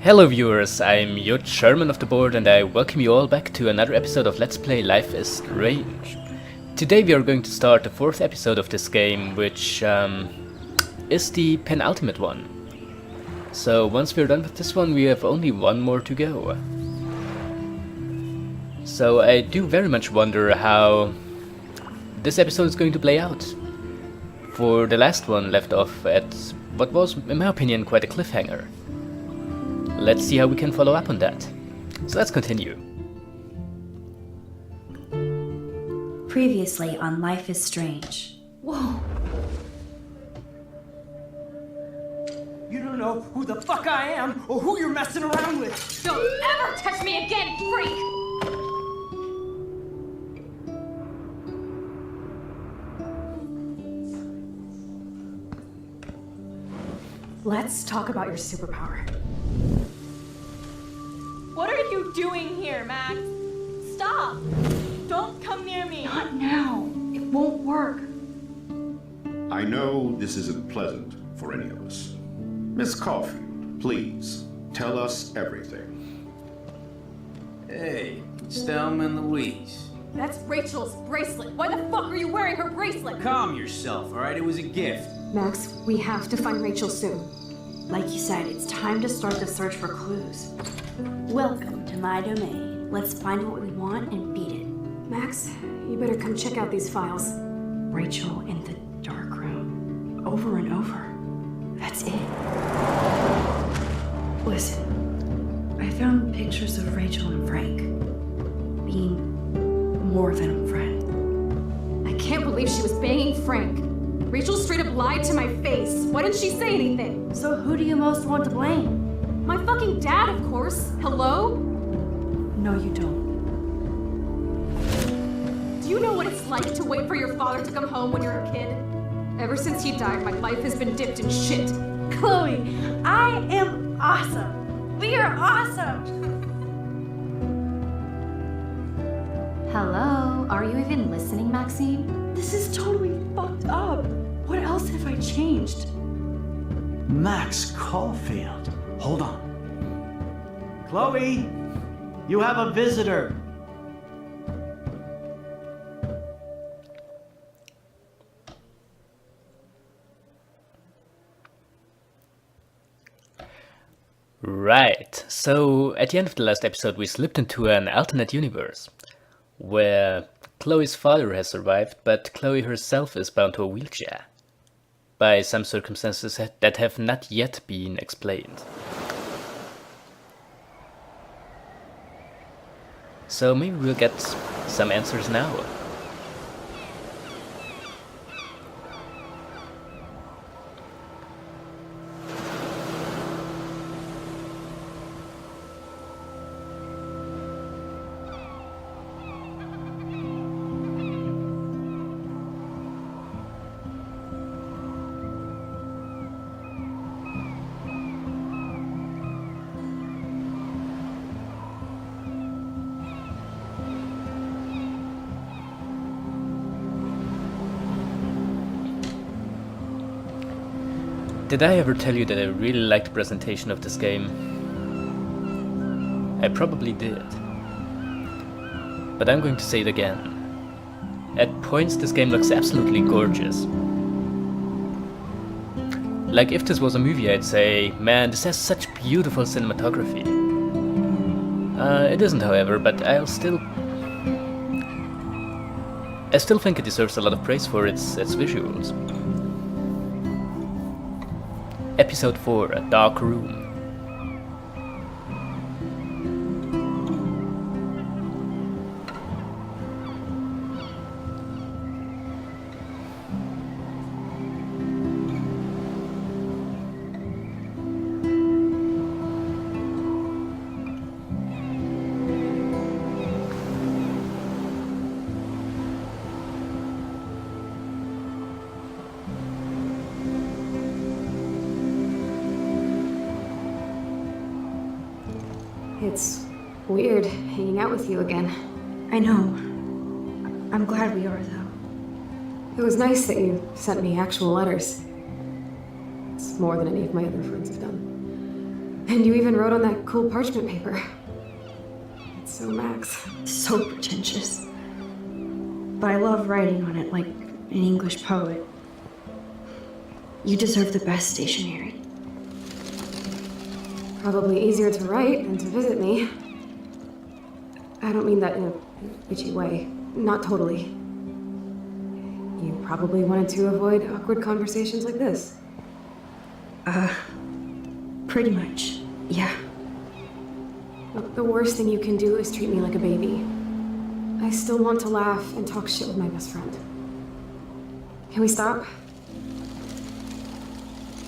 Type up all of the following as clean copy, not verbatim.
Hello viewers, I'm your chairman of the board and I welcome you all back to another episode of Let's Play Life is Strange. Today we are going to start the fourth episode of this game, which is the penultimate one. So once we're done with this one, we have only one more to go. So I do very much wonder how this episode is going to play out. For the last one left off at what was, in my opinion, quite a cliffhanger. Let's see how we can follow up on that. So let's continue. Previously on Life is Strange. Whoa. You don't know who the fuck I am or who you're messing around with. Don't ever touch me again, freak! Let's talk about your superpower. What are you doing here, Max? Stop! Don't come near me! Not now. It won't work. I know this isn't pleasant for any of us. Miss Caulfield, please, tell us everything. Hey, it's Thelma and Louise. That's Rachel's bracelet. Why the fuck are you wearing her bracelet? Calm yourself, alright? It was a gift. Max, we have to find Rachel soon. Like you said, it's time to start the search for clues. Welcome to my domain. Let's find what we want and beat it. Max, you better come check out these files. Rachel in the dark room. Over and over. That's it. Listen, I found pictures of Rachel and Frank being more than a friend. I can't believe she was banging Frank. Rachel straight up lied to my face. Why didn't she say anything? So who do you most want to blame? My fucking dad, of course. Hello? No, you don't. Do you know what it's like to wait for your father to come home when you're a kid? Ever since he died, my life has been dipped in shit. Chloe, I am awesome! We are awesome! Hello? Are you even listening, Maxine? This is totally fucked up. What else have I changed? Max Caulfield. Hold on. Chloe, you have a visitor. Right, so at the end of the last episode we slipped into an alternate universe, where Chloe's father has survived, but Chloe herself is bound to a wheelchair, by some circumstances that have not yet been explained. So maybe we'll get some answers now. Did I ever tell you that I really liked the presentation of this game? I probably did. But I'm going to say it again. At points this game looks absolutely gorgeous. Like if this was a movie I'd say, man, this has such beautiful cinematography. It isn't, however, but I still think it deserves a lot of praise for its visuals. Episode 4, A Dark Room. It's weird hanging out with you again. I know. I'm glad we are, though. It was nice that you sent me actual letters. It's more than any of my other friends have done. And you even wrote on that cool parchment paper. It's so Max. So pretentious. But I love writing on it like an English poet. You deserve the best stationery. Probably easier to write than to visit me. I don't mean that in a bitchy way. Not totally. You probably wanted to avoid awkward conversations like this. Pretty much, yeah. Look, the worst thing you can do is treat me like a baby. I still want to laugh and talk shit with my best friend. Can we stop?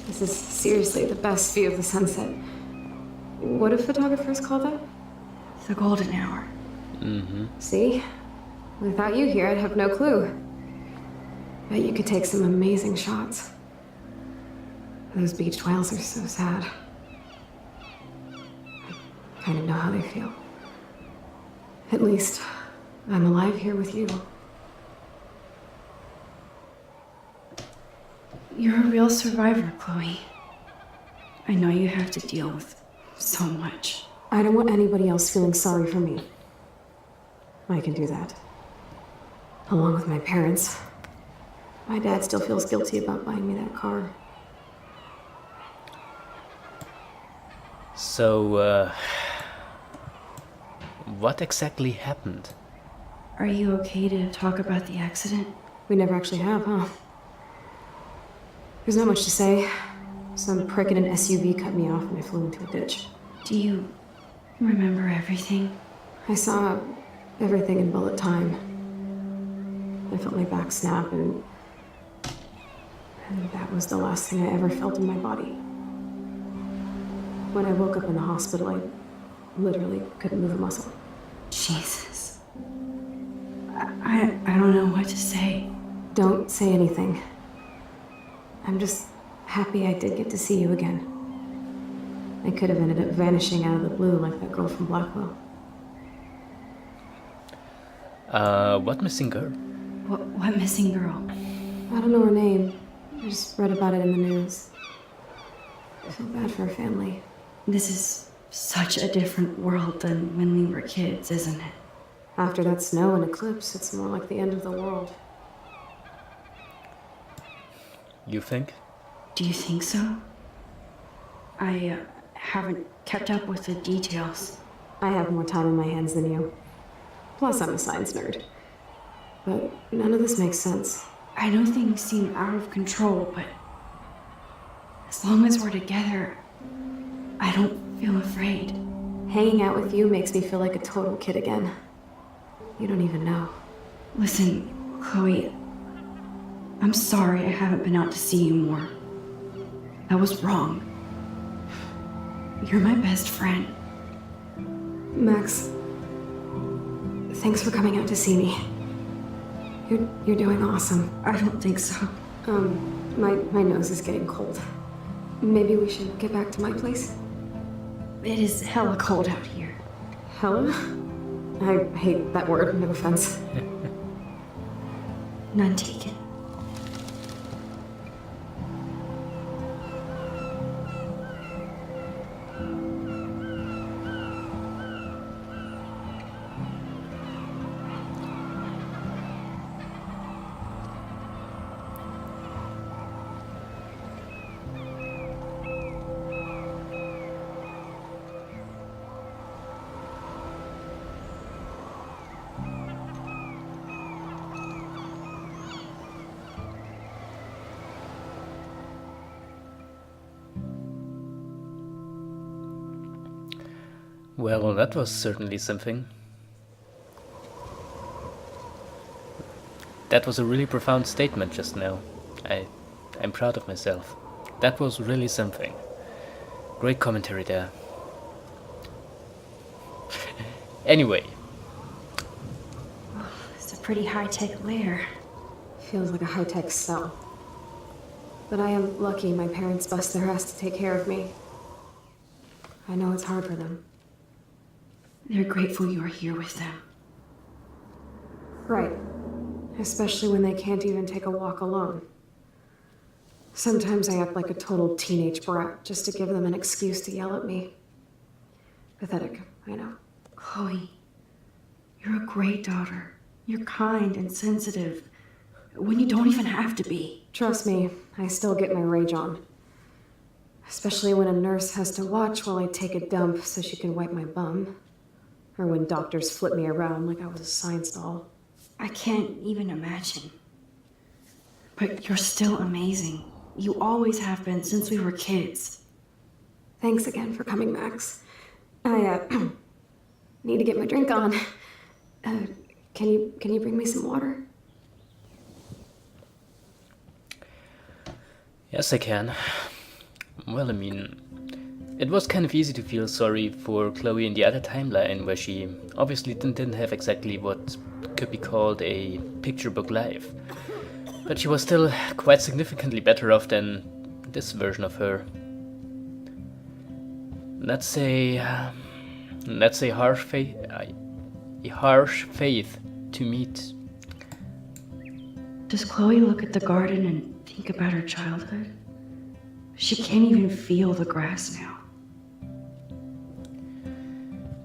This is seriously the best view of the sunset. What do photographers call that? The golden hour. See? Without you here, I'd have no clue. Bet you could take some amazing shots. Those beached whales are so sad. I kind of know how they feel. At least, I'm alive here with you. You're a real survivor, Chloe. I know you have to deal with so much. I don't want anybody else feeling sorry for me. I can do that. Along with my parents. My dad still feels guilty about buying me that car. So, what exactly happened? Are you okay to talk about the accident? We never actually have, huh? There's not much to say. Some prick in an SUV cut me off and I flew into a ditch. Do you remember everything? I saw everything in bullet time. I felt my back snap and that was the last thing I ever felt in my body. When I woke up in the hospital, I literally couldn't move a muscle. Jesus. I don't know what to say. Don't say anything. I'm just happy I did get to see you again. I could have ended up vanishing out of the blue like that girl from Blackwell. What missing girl? What missing girl? I don't know her name. I just read about it in the news. I feel bad for her family. This is such a different world than when we were kids, isn't it? After that snow and eclipse, it's more like the end of the world. You think? Do you think so? I haven't kept up with the details. I have more time in my hands than you. Plus, I'm a science nerd. But none of this makes sense. I know things seem out of control, but as long as we're together, I don't feel afraid. Hanging out with you makes me feel like a total kid again. You don't even know. Listen, Chloe, I'm sorry I haven't been out to see you more. That was wrong. You're my best friend. Max, thanks for coming out to see me. You're doing awesome. I don't think so. My nose is getting cold. Maybe we should get back to my place? It is hella cold out here. Hella? I hate that word, no offense. None taken. Well, that was certainly something. That was a really profound statement just now. I'm proud of myself. That was really something. Great commentary there. Anyway. It's a pretty high-tech lair. Feels like a high-tech cell. But I am lucky my parents bust their ass to take care of me. I know it's hard for them. They're grateful you're here with them. Right. Especially when they can't even take a walk alone. Sometimes I act like a total teenage brat just to give them an excuse to yell at me. Pathetic, I know. Chloe, you're a great daughter. You're kind and sensitive when you don't even have to be. Trust me, I still get my rage on. Especially when a nurse has to watch while I take a dump so she can wipe my bum. Or when doctors flip me around like I was a science doll. I can't even imagine. But you're still amazing. You always have been since we were kids. Thanks again for coming, Max. I, need to get my drink on. Can you bring me some water? Yes, I can. Well, I mean, it was kind of easy to feel sorry for Chloe in the other timeline, where she obviously didn't have exactly what could be called a picture book life. But she was still quite significantly better off than this version of her. Let's say harsh faith to meet. Does Chloe look at the garden and think about her childhood? She can't even feel the grass now.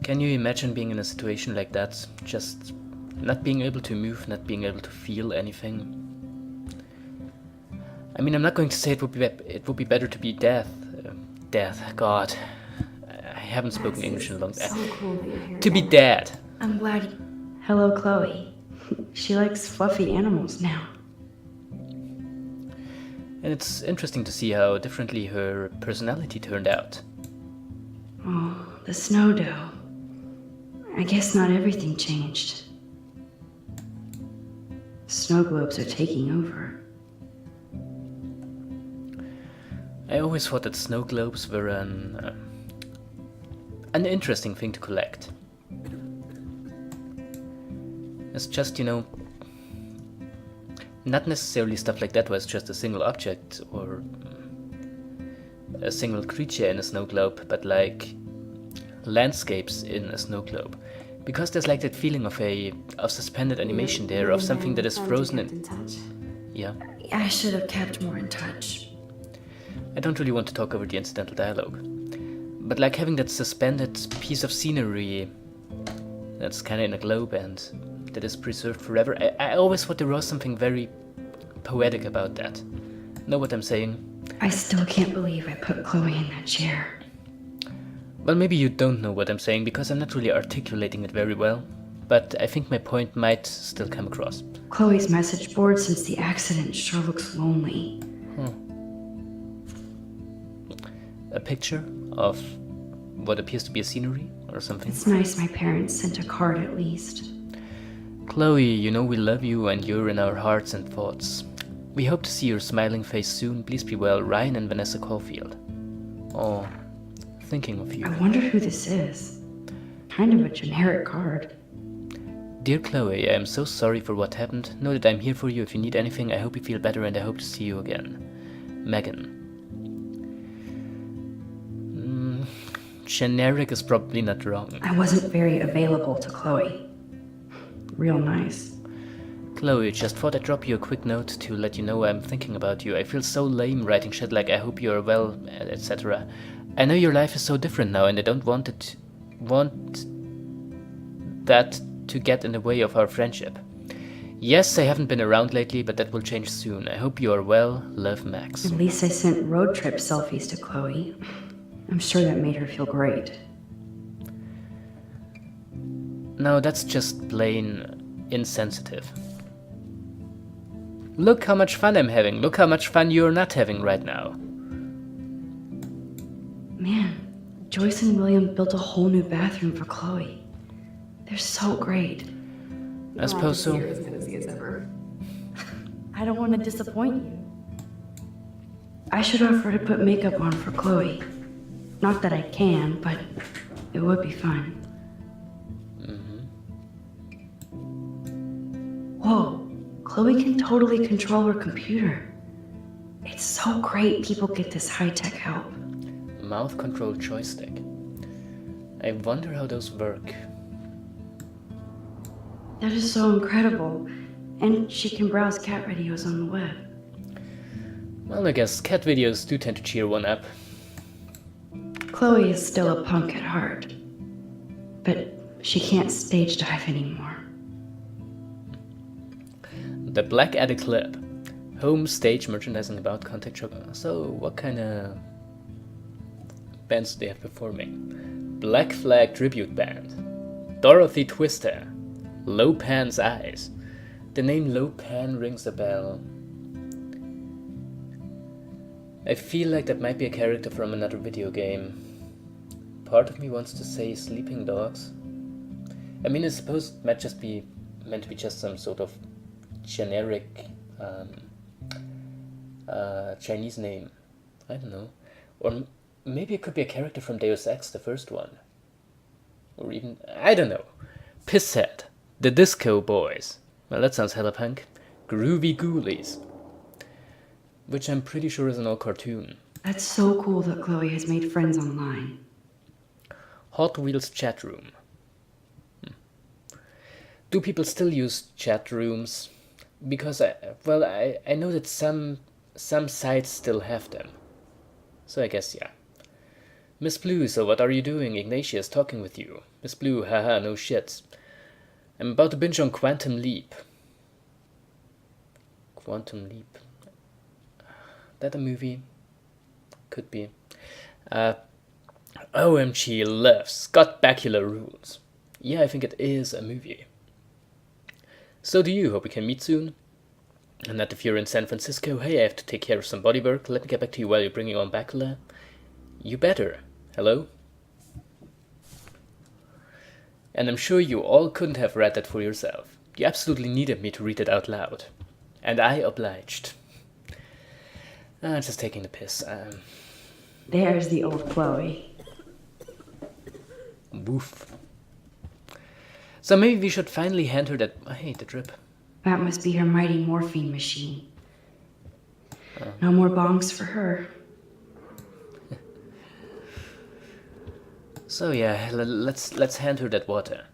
Can you imagine being in a situation like that? Just not being able to move, not being able to feel anything? I mean, I'm not going to say it would be better to be death. God. I haven't spoken English in a long time. So cool that you're here. To be dead. I'm glad. Hello, Chloe. She likes fluffy animals now. And it's interesting to see how differently her personality turned out. Oh, the snow dough. I guess not everything changed. Snow globes are taking over. I always thought that snow globes were an interesting thing to collect. It's just, not necessarily stuff like that where it's just a single object or a single creature in a snow globe, but like landscapes in a snow globe. Because there's like that feeling of suspended animation there, of something that is frozen in touch. Yeah. I should have kept more in touch. I don't really want to talk over the incidental dialogue. But like having that suspended piece of scenery that's kinda in a globe and that is preserved forever. I always thought there was something very poetic about that. Know what I'm saying? I still can't believe I put Chloe in that chair. Well, maybe you don't know what I'm saying because I'm not really articulating it very well, but I think my point might still come across. Chloe's message board since the accident sure looks lonely. A picture of what appears to be a scenery or something? It's nice my parents sent a card at least. Chloe, we love you and you're in our hearts and thoughts. We hope to see your smiling face soon. Please be well, Ryan and Vanessa Caulfield. Oh, thinking of you. I wonder who this is. Kind of a generic card. Dear Chloe, I am so sorry for what happened. Know that I'm here for you if you need anything. I hope you feel better and I hope to see you again. Megan. Generic is probably not wrong. I wasn't very available to Chloe. Real nice. Chloe, just thought I'd drop you a quick note to let you know I'm thinking about you. I feel so lame writing shit like I hope you're well, etc. I know your life is so different now and I don't want that to get in the way of our friendship. Yes, I haven't been around lately, but that will change soon. I hope you are well. Love, Max. At least I sent road trip selfies to Chloe. I'm sure that made her feel great. No, that's just plain insensitive. Look how much fun I'm having. Look how much fun you're not having right now. Man, Joyce and William built a whole new bathroom for Chloe. They're so great. I suppose so. You're as good as he is ever. I don't want to disappoint you. I should offer to put makeup on for Chloe. Not that I can, but it would be fun. Whoa, Chloe can totally control her computer. It's so great people get this high-tech help. Mouth control joystick. I wonder how those work. That is so incredible. And she can browse cat videos on the web. Well, I guess cat videos do tend to cheer one up. Chloe is still a punk at heart, but she can't stage dive anymore. The Blackadder Club. Home stage merchandising about Contact Shop. So, what kind of bands do they have performing? Black Flag Tribute Band. Dorothy Twister. Lopan's Eyes. The name Lopan rings a bell. I feel like that might be a character from another video game. Part of me wants to say Sleeping Dogs. I mean, I suppose it might just be meant to be just some sort of generic Chinese name. I don't know. Or maybe it could be a character from Deus Ex, the first one. Or even, I don't know. Pisshead. The Disco Boys. Well, that sounds hella punk. Groovy Ghoulies. Which I'm pretty sure is an old cartoon. That's so cool that Chloe has made friends online. Hot Wheels chat room. Do people still use chat rooms? Because I know that some sites still have them. So I guess yeah. Miss Blue, so what are you doing? Ignatius talking with you. Miss Blue, haha, no shit. I'm about to binge on Quantum Leap. Quantum Leap. That a movie? Could be. OMG loves Scott Bakula Rules. Yeah, I think it is a movie. So do you. Hope we can meet soon. And that if you're in San Francisco, hey, I have to take care of some body work. Let me get back to you while you're bringing on Bakula. You better. Hello? And I'm sure you all couldn't have read that for yourself. You absolutely needed me to read it out loud. And I obliged. Just taking the piss. There's the old Chloe. Woof. So maybe we should finally hand her that... I hate the drip. That must be her mighty morphine machine. No more bongs for her. So yeah, let's hand her that water.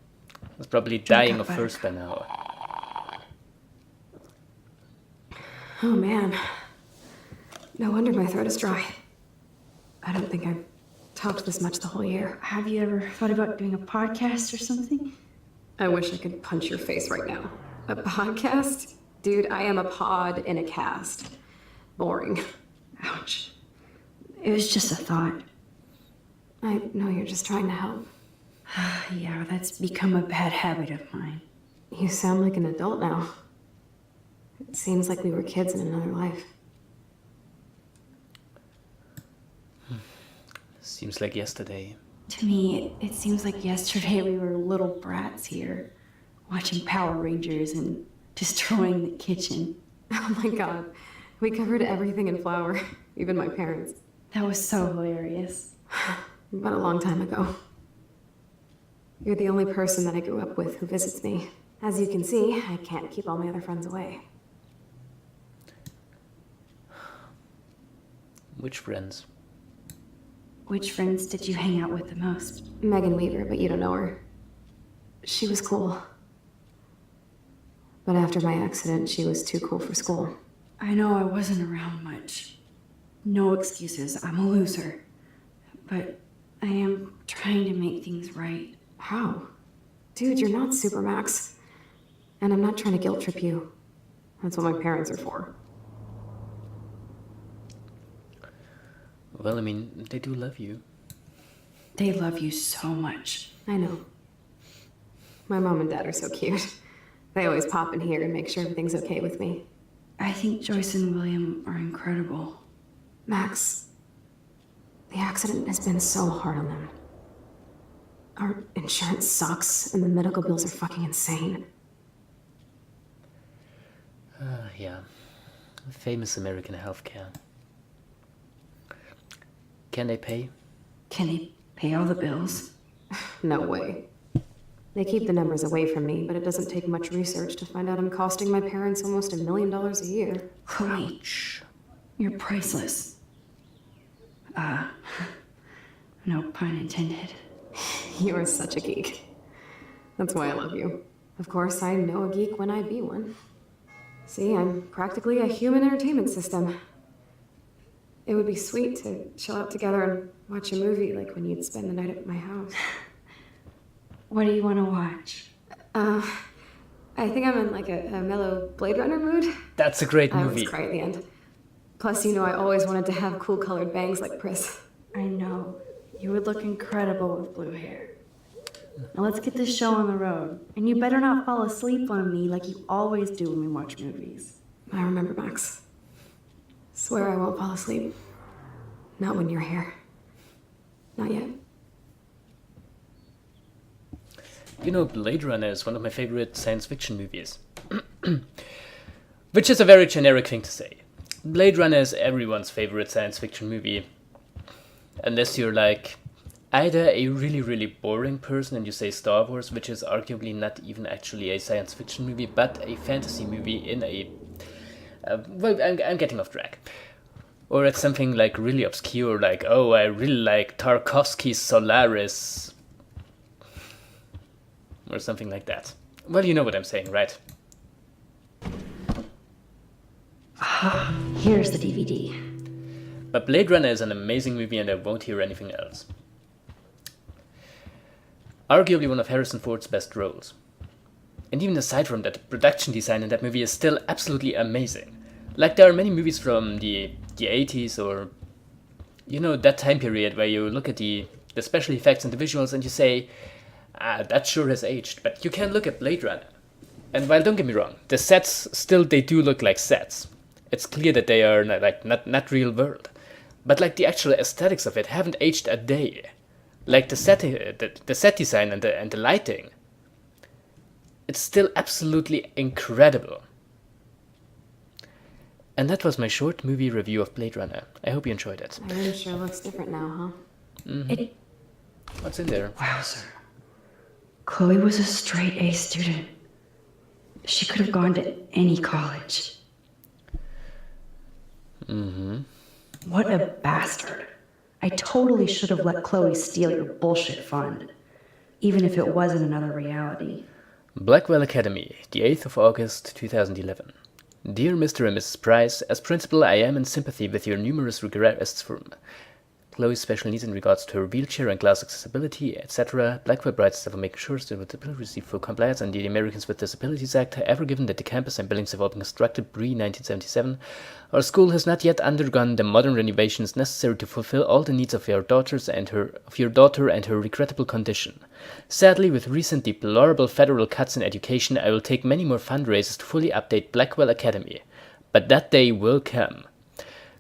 It's probably dying of thirst by now. Oh man. No wonder my throat is dry. I don't think I've talked this much the whole year. Have you ever thought about doing a podcast or something? I wish I could punch your face right now. A podcast? Dude, I am a pod in a cast. Boring. Ouch. It was just a thought. I know you're just trying to help. Yeah, that's become a bad habit of mine. You sound like an adult now. It seems like we were kids in another life. Seems like yesterday. To me, it seems like yesterday we were little brats here, watching Power Rangers and destroying the kitchen. Oh my god. We covered everything in flour, even my parents. That was so hilarious. But a long time ago. You're the only person that I grew up with who visits me. As you can see, I can't keep all my other friends away. Which friends? Which friends did you hang out with the most? Megan Weaver, but you don't know her. She was cool. But after my accident, she was too cool for school. I know I wasn't around much. No excuses, I'm a loser. But I am trying to make things right. How? Dude, you're not Supermax. And I'm not trying to guilt trip you. That's what my parents are for. Well, I mean, they do love you. They love you so much. I know. My mom and dad are so cute. They always pop in here and make sure everything's okay with me. I think Joyce and William are incredible. Max, the accident has been so hard on them. Our insurance sucks, and the medical bills are fucking insane. Yeah. Famous American healthcare. Can they pay? Can they pay all the bills? No way. They keep the numbers away from me, but it doesn't take much research to find out I'm costing my parents almost $1 million a year. Chloe, you're priceless. No pun intended. You are such a geek. That's why I love you. Of course, I know a geek when I be one. See, I'm practically a human entertainment system. It would be sweet to chill out together and watch a movie like when you'd spend the night at my house. What do you want to watch? I think I'm in like a mellow Blade Runner mood. That's a great I movie. always cry at the end. Plus, you know, I always wanted to have cool colored bangs like Pris. I know. You would look incredible with blue hair. Now let's get this show on the road. And you better not fall asleep on me like you always do when we watch movies. I remember, Max. Swear I won't fall asleep. Not when you're here. Not yet. You know, Blade Runner is one of my favorite science fiction movies. Which is a very generic thing to say. Blade Runner is everyone's favorite science fiction movie. Unless you're like either a really, really boring person and you say Star Wars, which is arguably not even actually a science fiction movie, but a fantasy movie in a... well, I'm getting off track. Or it's something like really obscure, like, oh, I really like Tarkovsky's Solaris. Or something like that. Well, you know what I'm saying, right? Here's the DVD. But Blade Runner is an amazing movie and I won't hear anything else. Arguably one of Harrison Ford's best roles. And even aside from that, the production design in that movie is still absolutely amazing. Like there are many movies from the 80s or, you know, that time period where you look at the special effects and the visuals and you say, that sure has aged. But you can look at Blade Runner. And while don't get me wrong, the sets still, they do look like sets. It's clear that they are not real world. But like the actual aesthetics of it haven't aged a day. Like the set design and the lighting. It's still absolutely incredible. And that was my short movie review of Blade Runner. I hope you enjoyed it. My room sure looks different now, huh? Mm-hmm. What's in there? Wowzer. Chloe was a straight A student. She could have gone to any college. Mm-hmm. What a bastard. I totally should have let Chloe steal your bullshit fund. Even if it wasn't another reality. Blackwell Academy, the 8th of August, 2011. Dear Mr. and Mrs. Price, as principal, I am in sympathy with your numerous requests for Chloe's special needs in regards to her wheelchair and glass accessibility, etc. Blackwell writes that will make sure students with disabilities receive full compliance under the Americans with Disabilities Act. However, given that the campus and buildings have all been constructed pre-1977, our school has not yet undergone the modern renovations necessary to fulfill all the needs of your daughter and her regrettable condition. Sadly, with recent deplorable federal cuts in education, I will take many more fundraisers to fully update Blackwell Academy. But that day will come.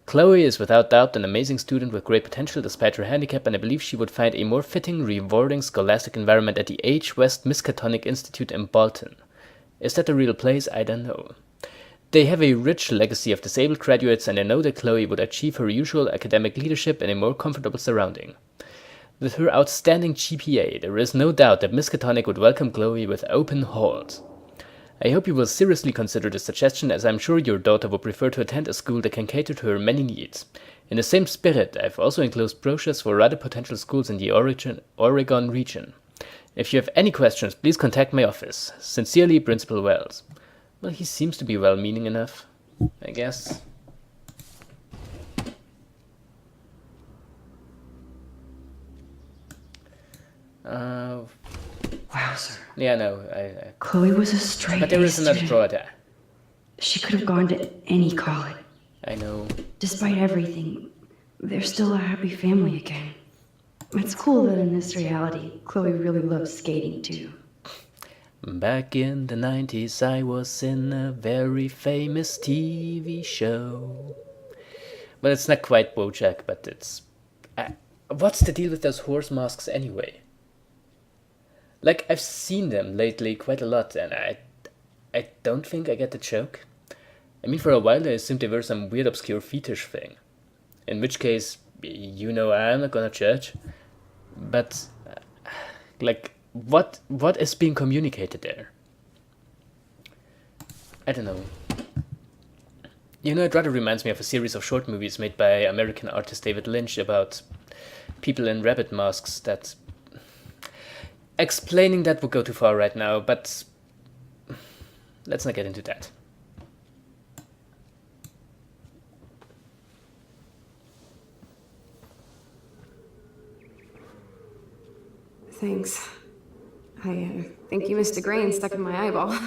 Chloe is without doubt an amazing student with great potential despite her handicap, and I believe she would find a more fitting, rewarding scholastic environment at the H. West Miskatonic Institute in Bolton. Is that a real place? I don't know. They have a rich legacy of disabled graduates, and I know that Chloe would achieve her usual academic leadership in a more comfortable surrounding. With her outstanding GPA, there is no doubt that Miskatonic would welcome Chloe with open halls. I hope you will seriously consider this suggestion, as I am sure your daughter would prefer to attend a school that can cater to her many needs. In the same spirit, I have also enclosed brochures for other potential schools in the Oregon region. If you have any questions, please contact my office. Sincerely, Principal Wells. Well, he seems to be well-meaning enough, I guess. Wowzer. Yeah, no, Chloe was a straight but there A is another student. drawer there. She could have gone to any college. I know. Despite everything, they're still a happy family again. It's cool that in this reality, Chloe really loves skating too. Back in the 90s, I was in a very famous TV show. Well, it's not quite BoJack, but it's... what's the deal with those horse masks anyway? Like, I've seen them lately quite a lot, and I don't think I get the joke. I mean, for a while I assumed they were some weird obscure fetish thing. In which case, you know, I'm not gonna judge. But, like, what is being communicated there? I don't know. You know, it rather reminds me of a series of short movies made by American artist David Lynch about people in rabbit masks that... Explaining that would go too far right now, but let's not get into that. Thanks. I think you missed a grain stuck in my eyeball.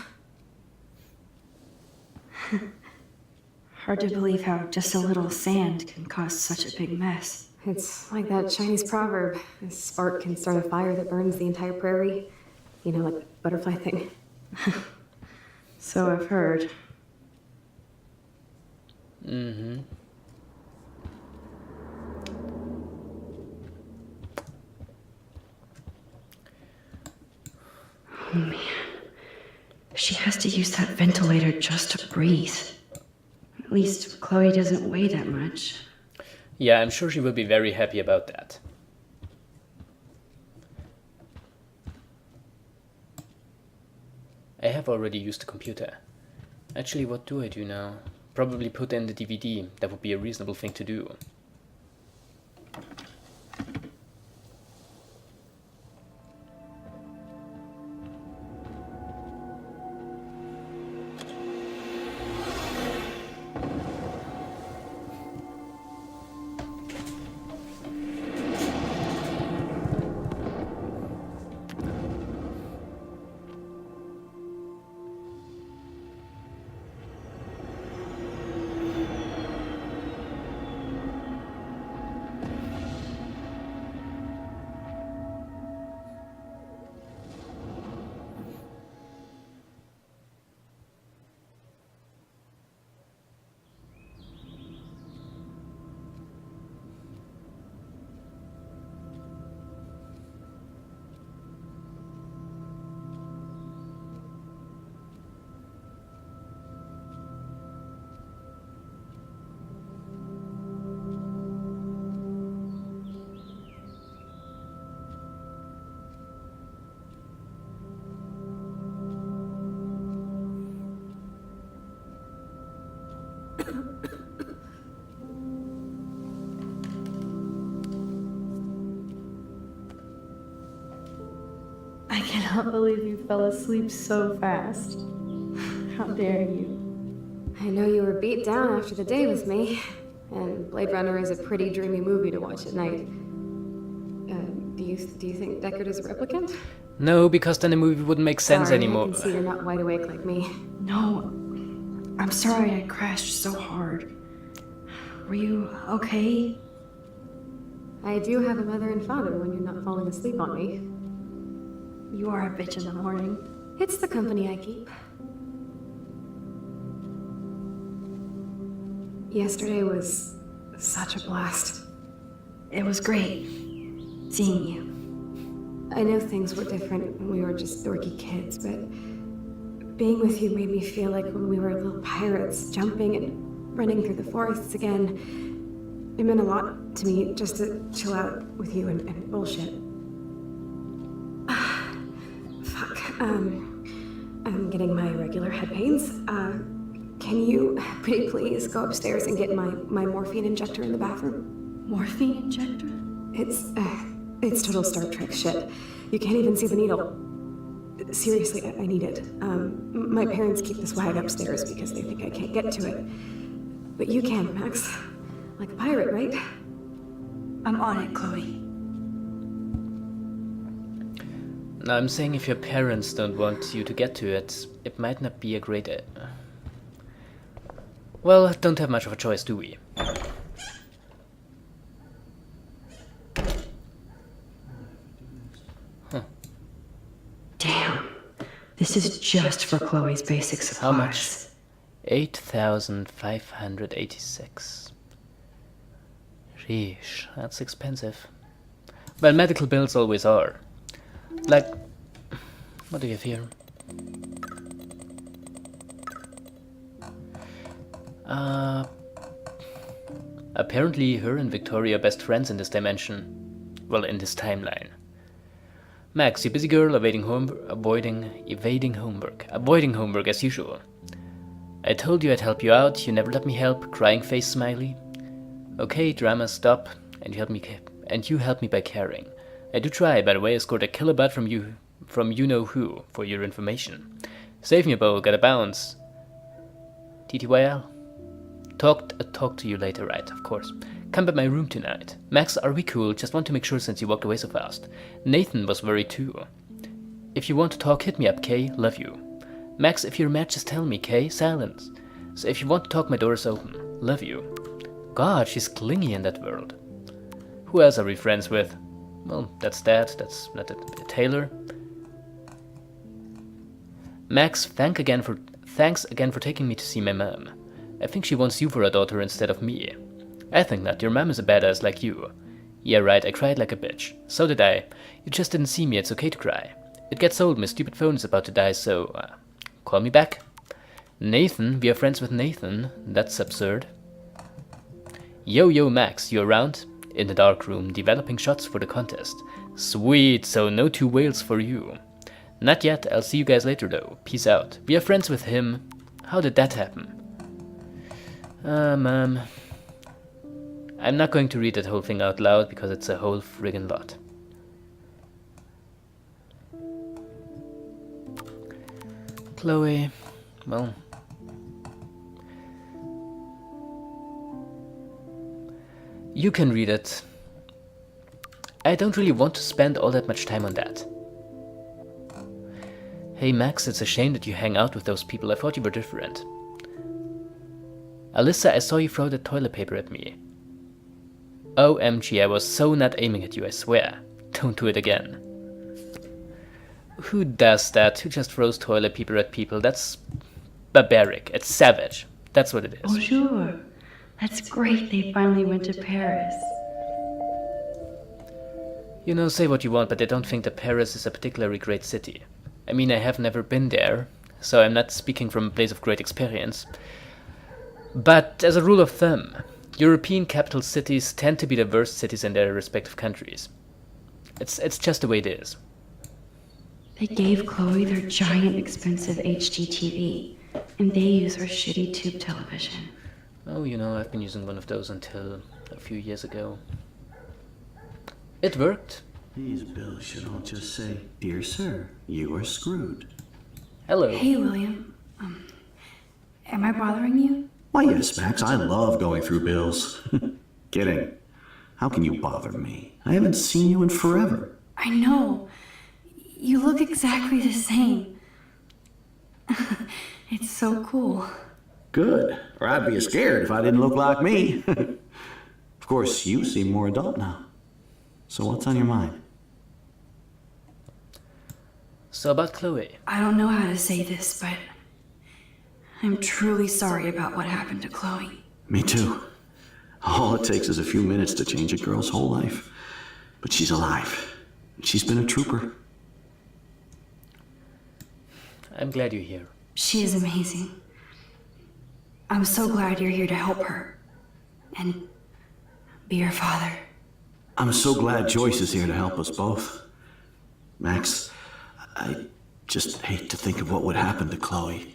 Hard to believe how just a little sand can cause such a big mess. It's like that Chinese proverb, a spark can start a fire that burns the entire prairie. You know, like butterfly thing. So I've heard. Mm-hmm. Oh man. She has to use that ventilator just to breathe. At least Chloe doesn't weigh that much. Yeah, I'm sure she will be very happy about that. I have already used the computer. Actually, what do I do now? Probably put in the DVD. That would be a reasonable thing to do. I cannot believe you fell asleep so fast. How dare you? I know you were beat down after the day with me, and Blade Runner is a pretty dreamy movie to watch at night. Do you think Deckard is a replicant? No, because then the movie wouldn't make sense Sorry, anymore. I can see you're not wide awake like me. No, I'm sorry I crashed so hard. Were you okay? I do have a mother and father when you're not falling asleep on me. You are a bitch in the morning. It's the company I keep. Yesterday was such a blast. It was great seeing you. I know things were different when we were just dorky kids, but being with you made me feel like when we were little pirates jumping and running through the forests again. It meant a lot to me just to chill out with you and bullshit. Fuck. I'm getting my regular head pains. Can you pretty please go upstairs and get my morphine injector in the bathroom? Morphine injector? It's total Star Trek shit. You can't even see the needle. Seriously, I need it. My parents keep this wag upstairs because they think I can't get to it. But you can, Max. Like a pirate, right? I'm on it, Chloe. Now, I'm saying if your parents don't want you to get to it, it might not be a great... Well, don't have much of a choice, do we? Huh. Damn. This is just for Chloe's basic supplies. How much? 8,586. Sheesh, that's expensive. Well, medical bills always are. Like, what do you have here? Apparently her and Victoria are best friends in this dimension. Well, in this timeline. Max, you busy girl, avoiding homework as usual. I told you I'd help you out, you never let me help, crying face smiley. Okay, drama, stop, and you help me by caring. I do try, by the way, I scored a kilobyte from you know who, for your information. Save me, Bo, gotta bounce. TTYL. Talk to you later, right, of course. Come by my room tonight. Max, are we cool? Just want to make sure since you walked away so fast. Nathan was worried too. If you want to talk, hit me up, Kay. Love you. Max, if you're mad, just tell me, Kay. Silence. So if you want to talk, my door is open. Love you. God, she's clingy in that world. Who else are we friends with? Well, that's that. That's not it. Taylor. Max, thanks again for taking me to see my mom. I think she wants you for a daughter instead of me. I think not. Your mom is a badass like you. Yeah, right. I cried like a bitch. So did I. You just didn't see me. It's okay to cry. It gets old. My stupid phone is about to die, so call me back. Nathan. We are friends with Nathan. That's absurd. Yo, Max. You around? In the dark room, developing shots for the contest. Sweet. So no 2 whales for you. Not yet. I'll see you guys later, though. Peace out. We are friends with him. How did that happen? I'm not going to read that whole thing out loud because it's a whole friggin' lot. Chloe, well... You can read it. I don't really want to spend all that much time on that. Hey Max, it's a shame that you hang out with those people. I thought you were different. Alyssa, I saw you throw the toilet paper at me. OMG, I was so not aiming at you, I swear. Don't do it again. Who does that? Who just throws toilet paper at people? That's barbaric. It's savage. That's what it is. Oh, sure. That's great they finally went to Paris. You know, say what you want, but I don't think that Paris is a particularly great city. I mean, I have never been there, so I'm not speaking from a place of great experience. But as a rule of thumb, European capital cities tend to be the worst cities in their respective countries. It's just the way it is. They gave Chloe their giant expensive HDTV, and they use her shitty tube television. Oh, you know, I've been using one of those until a few years ago. It worked. These bills should all just say, "Dear sir, you are screwed." Hello. Hey, William. Am I bothering you? Why, yes, Max, I love going through bills. Kidding. How can you bother me? I haven't seen you in forever. I know. You look exactly the same. It's so cool. Good. Or I'd be scared if I didn't look like me. Of course, you seem more adult now. So what's on your mind? So about Chloe. I don't know how to say this, but I'm truly sorry about what happened to Chloe. Me too. All it takes is a few minutes to change a girl's whole life. But she's alive. She's been a trooper. I'm glad you're here. She is amazing. I'm so glad you're here to help her. And be her father. I'm so glad Joyce is here to help us both. Max, I just hate to think of what would happen to Chloe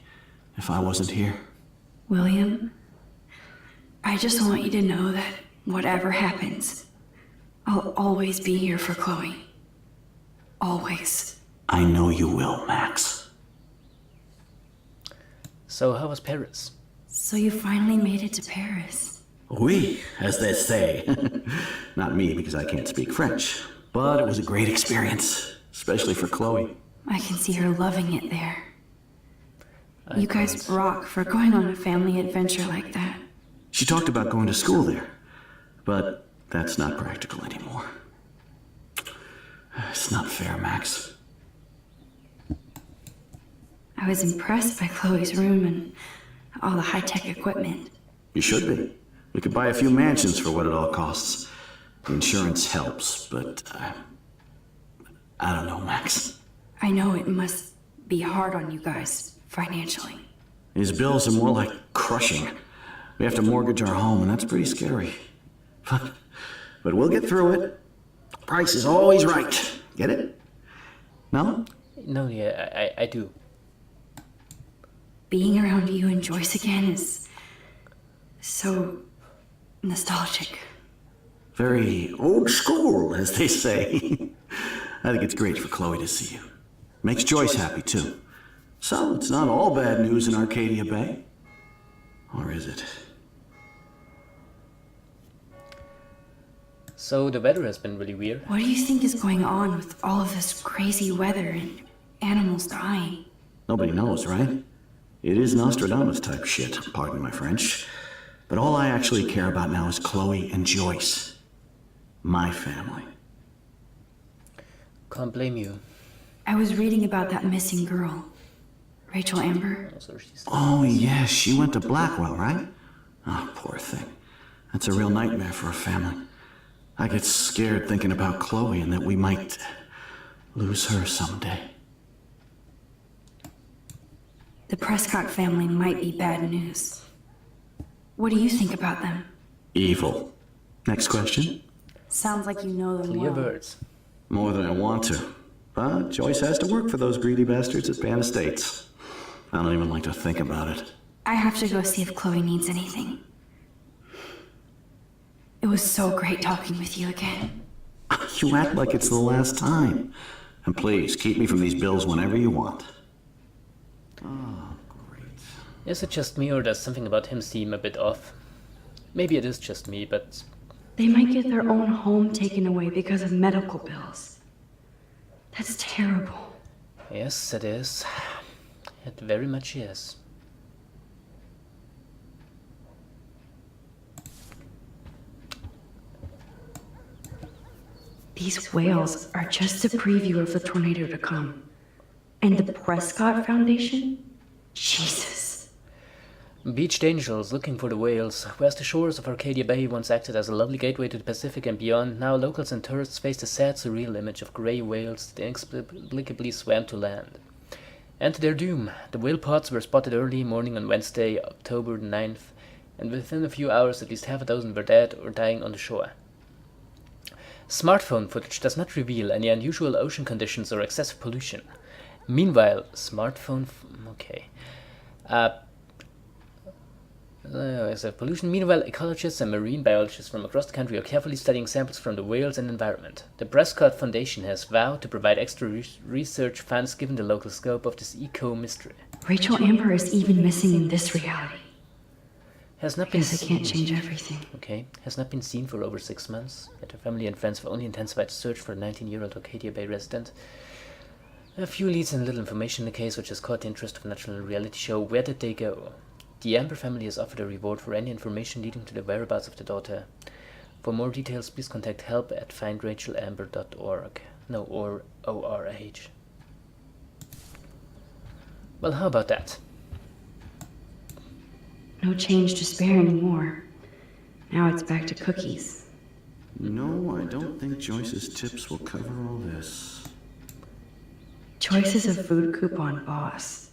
if I wasn't here. William, I just want you to know that whatever happens, I'll always be here for Chloe. Always. I know you will, Max. So how was Paris? So you finally made it to Paris. Oui, as they say. Not me, because I can't speak French. But it was a great experience, especially for Chloe. I can see her loving it there. You guys rock for going on a family adventure like that. She talked about going to school there, but that's not practical anymore. It's not fair, Max. I was impressed by Chloe's room and all the high-tech equipment. You should be. We could buy a few mansions for what it all costs. The insurance helps, but I don't know, Max. I know it must be hard on you guys financially. These bills are more like crushing. We have to mortgage our home, and that's pretty scary. But we'll get through it. Price is always right. Get it? No? No, yeah, I do. Being around you and Joyce again is so nostalgic. Very old school, as they say. I think it's great for Chloe to see you. Makes Joyce happy, too. So, it's not all bad news in Arcadia Bay. Or is it? So the weather has been really weird. What do you think is going on with all of this crazy weather and animals dying? Nobody knows, right? It is Nostradamus type shit, pardon my French. But all I actually care about now is Chloe and Joyce. My family. Can't blame you. I was reading about that missing girl. Rachel Amber. Also, she's Oh, yes, she went to Blackwell, right? Oh, poor thing. That's a real nightmare for a family. I get scared thinking about Chloe and that we might lose her someday. The Prescott family might be bad news. What do you think about them? Evil. Next question? Sounds like you know them clear well. words. More than I want to. But Joyce has to work for those greedy bastards at Pan Estates. I don't even like to think about it. I have to go see if Chloe needs anything. It was so great talking with you again. You act like it's the last time. And please, keep me from these bills whenever you want. Oh, great. Is it just me, or does something about him seem a bit off? Maybe it is just me, but They might get their own home taken away because of medical bills. That's terrible. yes, it is. It very much is. These whales are just a preview of the tornado to come. And the Prescott Foundation? Jesus. Beached angels looking for the whales. Whereas the shores of Arcadia Bay once acted as a lovely gateway to the Pacific and beyond, now locals and tourists face the sad, surreal image of grey whales that inexplicably swam to land. And to their doom, the whale pods were spotted early morning on Wednesday, October 9th, and within a few hours at least half a dozen were dead or dying on the shore. Smartphone footage does not reveal any unusual ocean conditions or excessive pollution. Meanwhile, pollution. Meanwhile, ecologists and marine biologists from across the country are carefully studying samples from the whales and environment. The Prescott Foundation has vowed to provide extra research funds given the local scope of this eco-mystery. Rachel Amber is even missing in this reality. Has not been Guess I can't change everything. Okay, has not been seen for over 6 months, yet her family and friends have only intensified the search for a 19-year-old Arcadia Bay resident. A few leads and little information in the case which has caught the interest of a national reality show Where Did They Go? The Amber family has offered a reward for any information leading to the whereabouts of the daughter. For more details, please contact help@findrachelamber.org. No, or ORH. Well, how about that? No change to spare anymore. Now it's back to cookies. No, I don't think Joyce's tips will cover all this. Choice is a food coupon boss.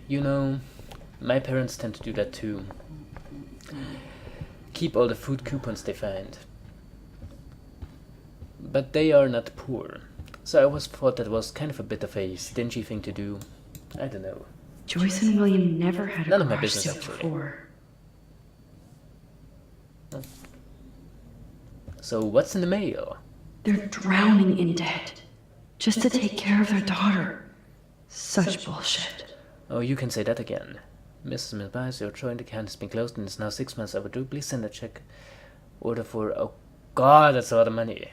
You know, my parents tend to do that too. Keep all the food coupons they find. But they are not poor. So I always thought that was kind of a bit of a stingy thing to do. I don't know. Joyce and William never had a None of my garage business, sale actually. before. So what's in the mail? They're drowning in debt. Just to take care of their daughter. Such bullshit. Oh, you can say that again. Mrs. Milbice, your joint account has been closed and is now 6 months overdue. Please send a check order for... Oh god, that's a lot of money.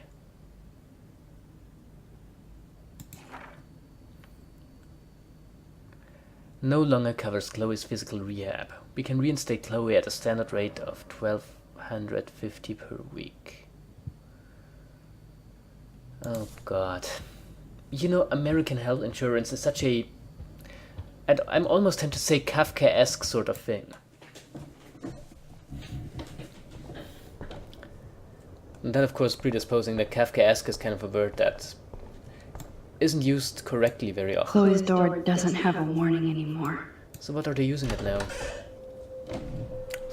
No longer covers Chloe's physical rehab. We can reinstate Chloe at a standard rate of $1,250 per week. Oh god. You know, American health insurance is such a... I'm almost tempted to say Kafkaesque sort of thing. And that of course predisposing that Kafkaesque is kind of a word that isn't used correctly very often. Chloe's door doesn't have a warning anymore. So what are they using it now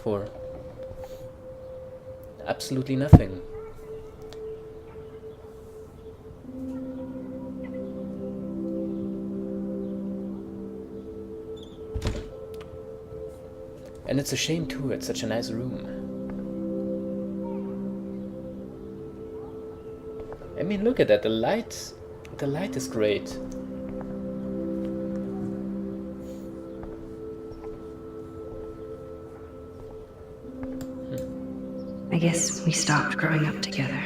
for? Absolutely nothing. And it's a shame too, it's such a nice room. I mean, look at that, the light is great. guess we stopped growing up together.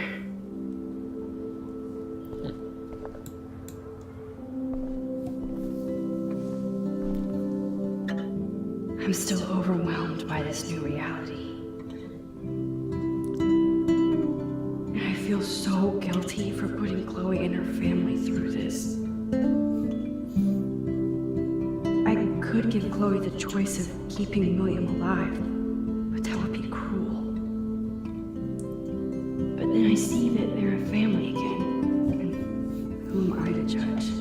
I'm still overwhelmed by this new reality. And I feel so guilty for putting Chloe and her family through this. I could give Chloe the choice of keeping William alive, but that would be cruel. But then I see that they're a family again, and who am I to judge?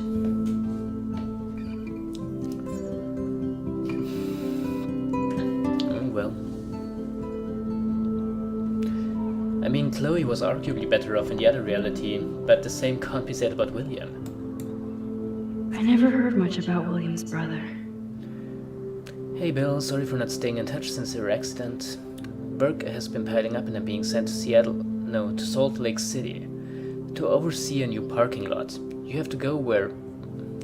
I mean, Chloe was arguably better off in the other reality, but the same can't be said about William. I never heard much about William's brother. Hey Bill, sorry for not staying in touch since your accident. Work has been piling up and I'm being sent to Salt Lake City to oversee a new parking lot. You have to go where...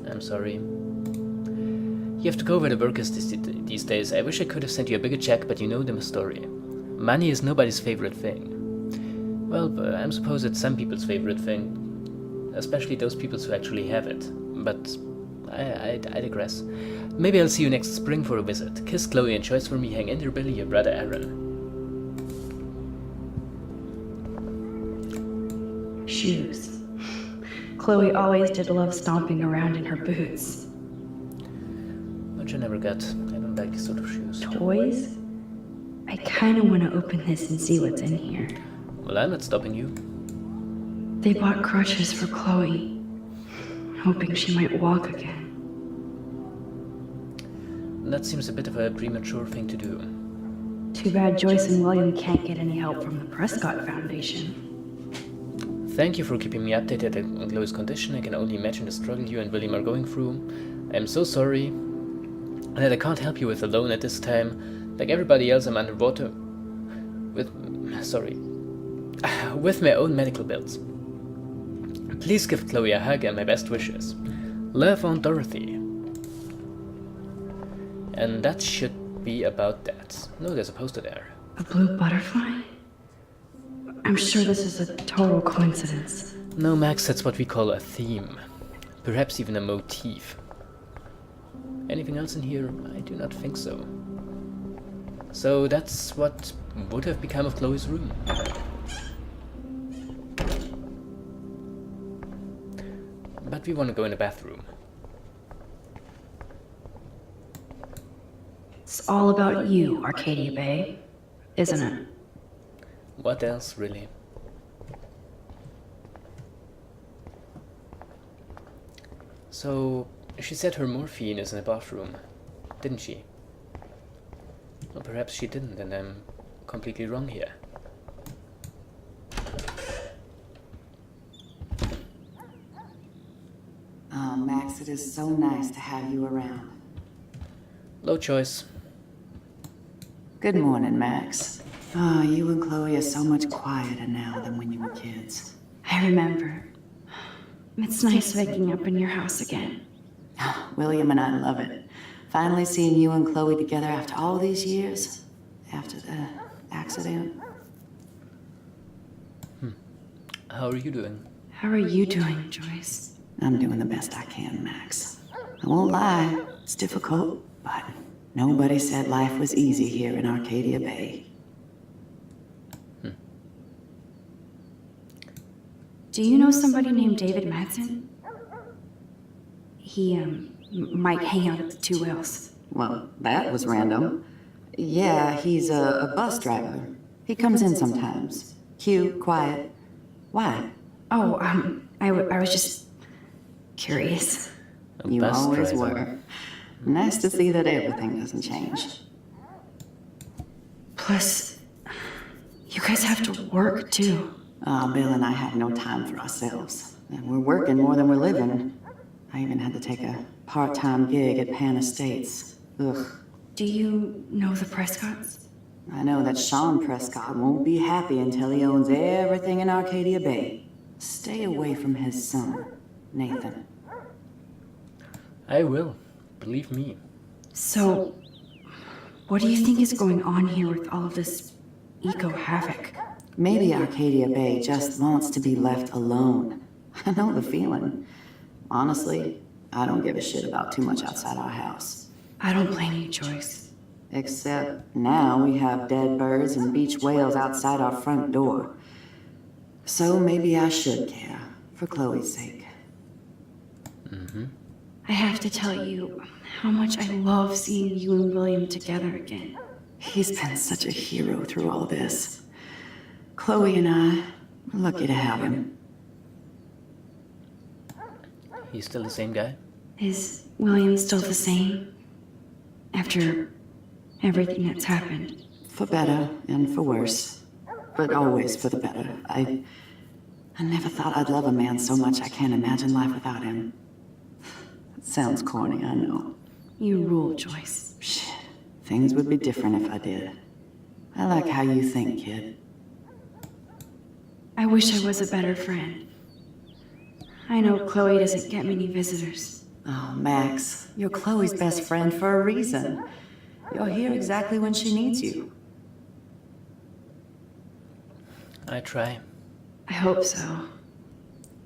I'm sorry. You have to go where the work is these days. I wish I could have sent you a bigger check, but you know the story. Money is nobody's favorite thing. Well, I suppose it's some people's favorite thing. Especially those people who actually have it. But I digress. Maybe I'll see you next spring for a visit. Kiss Chloe and choice for me. Hang in there, Billy, your brother Aaron. Shoes. Chloe always did love stomping around in her boots. Which I never got. I don't like these sort of shoes. Toys? I kinda wanna open this and see what's in here. Well, I'm not stopping you. They bought crutches for Chloe, hoping she might walk again. That seems a bit of a premature thing to do. Too bad Joyce and William can't get any help from the Prescott Foundation. Thank you for keeping me updated on Chloe's condition. I can only imagine the struggle you and William are going through. I am so sorry that I can't help you with a loan at this time. Like everybody else, I'm underwater with my own medical bills. Please give Chloe a hug and my best wishes. Love, Aunt Dorothy. And that should be about that. No, there's a poster there. A blue butterfly? I'm sure this is a total coincidence. No, Max, that's what we call a theme. Perhaps even a motif. Anything else in here? I do not think so. So that's what would have become of Chloe's room. But we want to go in the bathroom. It's all about you, Arcadia Bay, isn't it? What else, really? So, she said her morphine is in the bathroom, didn't she? Or perhaps she didn't, and I'm completely wrong here. Oh, Max, it is so nice to have you around. Low choice. Good morning, Max. Oh, you and Chloe are so much quieter now than when you were kids. I remember. It's nice waking up in your house again. William and I love it. Finally seeing you and Chloe together after all these years. After the accident. How are you doing? How are you doing, Joyce? I'm doing the best I can, Max. I won't lie, it's difficult, but nobody said life was easy here in Arcadia Bay. Do you know somebody named David Madsen? He, might hang out at the Two Whales. Well, that was random. Yeah, he's a bus driver. He comes in sometimes. Cute, quiet. Why? Oh, I was just curious. You always were. Nice to see that everything doesn't change. Plus, you guys have to work, too. Bill and I have no time for ourselves. And we're working more than we're living. I even had to take a part-time gig at Pan Estates. Ugh. Do you know the Prescotts? I know that Sean Prescott won't be happy until he owns everything in Arcadia Bay. Stay away from his son, Nathan. I will. Believe me. So, what do you think is going on here with all of this eco-havoc? Maybe Arcadia Bay just wants to be left alone. I know the feeling. Honestly, I don't give a shit about too much outside our house. I don't blame you, Joyce. Except now we have dead birds and beach whales outside our front door. So maybe I should care, for Chloe's sake. I have to tell you how much I love seeing you and William together again. He's been such a hero through all this. Chloe and I are lucky to have him. He's still the same guy? Is William still the same? After everything that's happened? For better and for worse. But always for the better. I never thought I'd love a man so much I can't imagine life without him. It sounds corny, I know. You rule, Joyce. Shit. Things would be different if I did. I like how you think, kid. I wish I was a better friend. I know Chloe doesn't get many visitors. Oh, Max, you're Chloe's best friend for a reason. You're here exactly when she needs you. I try. I hope so.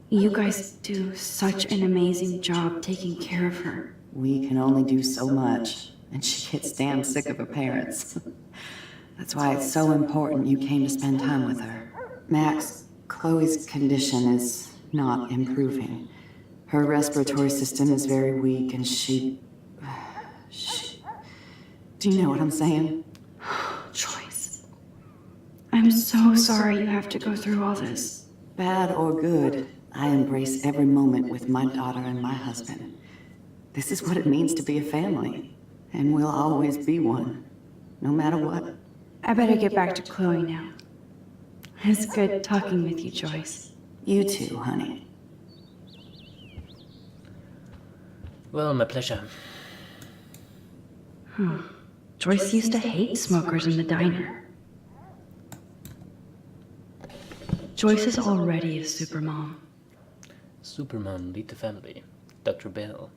You guys do such an amazing job taking care of her. We can only do so much, and she gets damn sick of her parents. That's why it's so important you came to spend time with her. Max, Chloe's condition is not improving. Her respiratory system is very weak, and she... Do you know what I'm saying? Joyce. I'm so sorry you have to go through all this. Bad or good, I embrace every moment with my daughter and my husband. This is what it means to be a family, and we'll always be one, no matter what. I better get back to Chloe now. It's good talking with you, Joyce. You too, honey. Well, my pleasure. Joyce used to hate smokers in the diner. Joyce is already a supermom. Supermom, lead the family. Dr. Bell.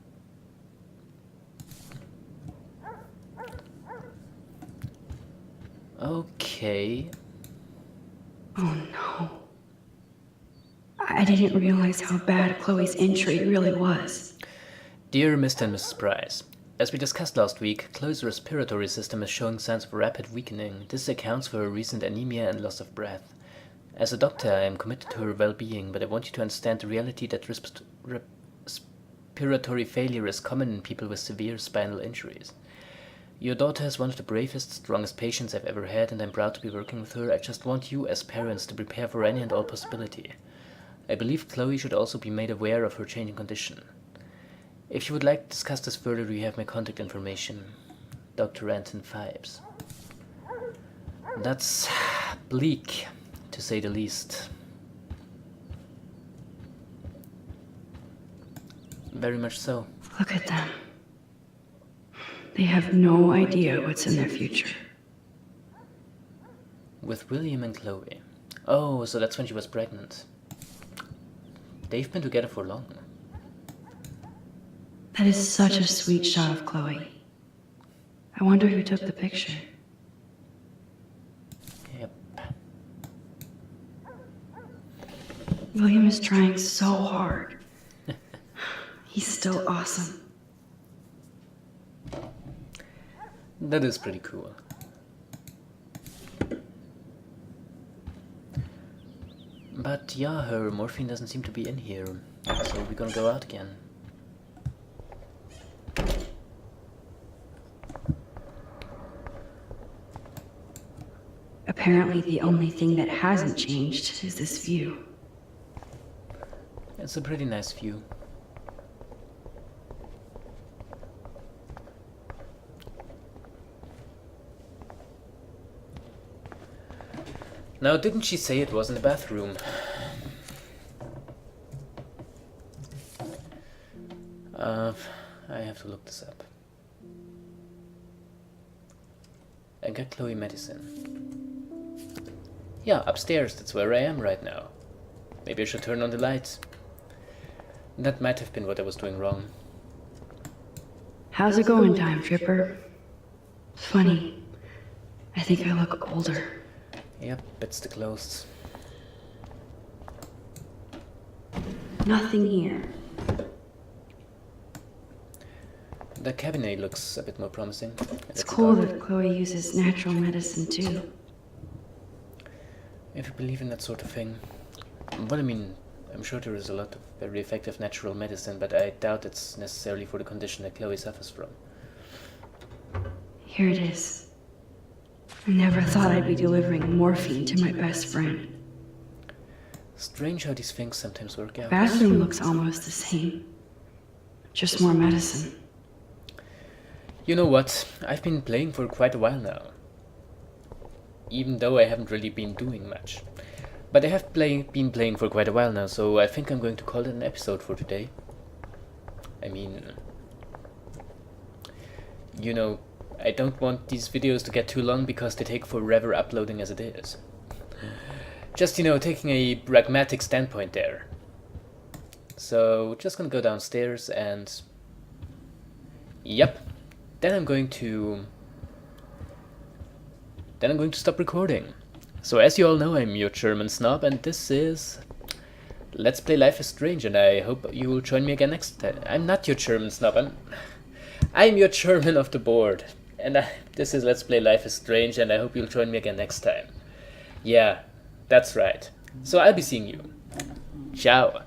Okay. Oh no. I didn't realize how bad Chloe's injury really was. Dear Mr. and Mrs. Price, as we discussed last week, Chloe's respiratory system is showing signs of rapid weakening. This accounts for her recent anemia and loss of breath. As a doctor, I am committed to her well-being, but I want you to understand the reality that respiratory failure is common in people with severe spinal injuries. Your daughter is one of the bravest, strongest patients I've ever had, and I'm proud to be working with her. I just want you, as parents, to prepare for any and all possibility. I believe Chloe should also be made aware of her changing condition. If you would like to discuss this further, you have my contact information. Dr. Anton Phibes. That's bleak, to say the least. Very much so. Look at them. They have no idea what's in their future. With William and Chloe. Oh, so that's when she was pregnant. They've been together for long. That is such a sweet shot of Chloe. I wonder who took the picture. Yep. William is trying so hard. He's still awesome. That is pretty cool. But yeah, her morphine doesn't seem to be in here, so we're gonna go out again. Apparently the only thing that hasn't changed is this view. It's a pretty nice view. Now, didn't she say it was in the bathroom? I have to look this up. I got Chloe medicine. Yeah, upstairs, that's where I am right now. Maybe I should turn on the lights. That might have been what I was doing wrong. How's it going, Time Tripper? Funny. I think I look older. Yep, it's the closed. Nothing here. The cabinet looks a bit more promising. It's cool that Chloe uses natural medicine too. If you believe in that sort of thing. Well, I mean, I'm sure there is a lot of very effective natural medicine, but I doubt it's necessarily for the condition that Chloe suffers from. Here it is. I never thought I'd be delivering morphine to my best friend. Strange how these things sometimes work out. Bathroom looks almost the same. Just more medicine. You know what? I've been playing for quite a while now. Even though I haven't really been doing much. But I have been playing for quite a while now, so I think I'm going to call it an episode for today. I mean, you know, I don't want these videos to get too long because they take forever uploading as it is. Just, you know, taking a pragmatic standpoint there. So, just gonna go downstairs and... Yep. Then I'm going to stop recording. So as you all know, I'm your German snob, and this is Let's Play Life is Strange, and I hope you will join me again next time. I'm not your German snob, I'm your German of the board. And this is Let's Play Life is Strange, and I hope you'll join me again next time. Yeah, that's right. So I'll be seeing you. Ciao.